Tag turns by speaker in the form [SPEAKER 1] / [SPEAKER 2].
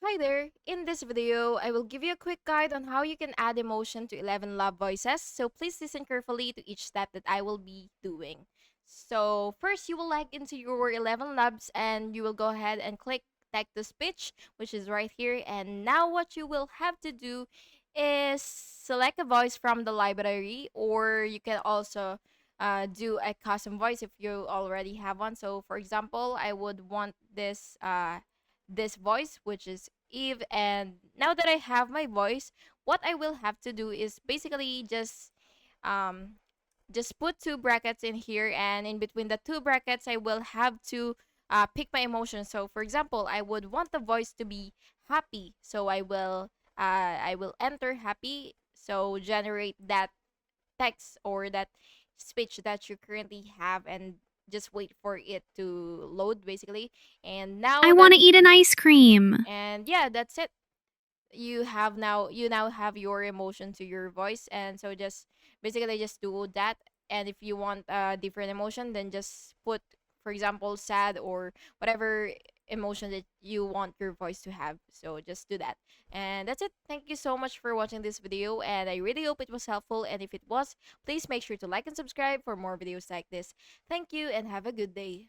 [SPEAKER 1] Hi there! In this video, I will give you a quick guide on how you can add emotion to 11 Lab voices, so please listen carefully to each step that I will be doing. So first, you will log into your 11 Labs and you will go ahead and click text to speech, which is right here. And now what you will have to do is select a voice from the library, or you can also do a custom voice if you already have one. So for example, I would want this voice, which is Eve. And now that I have my voice, what I will have to do is basically um just put two brackets in here, and in between the two brackets I will have to pick my emotion. So for example, I would want the voice to be happy, so I will enter happy, so generate that text or that speech that you currently have, and just wait for it to load basically. And
[SPEAKER 2] I
[SPEAKER 1] now
[SPEAKER 2] want
[SPEAKER 1] that
[SPEAKER 2] to eat an ice cream.
[SPEAKER 1] and yeah, that's it. You now have your emotion to your voice, and so just basically just do that. And if you want a different emotion, then just put, for example, sad or whatever emotion that you want your voice to have. So just do that, and that's it. Thank you so much for watching this video, and I really hope it was helpful. And if it was, please make sure to like and subscribe for more videos like this. Thank you and have a good day.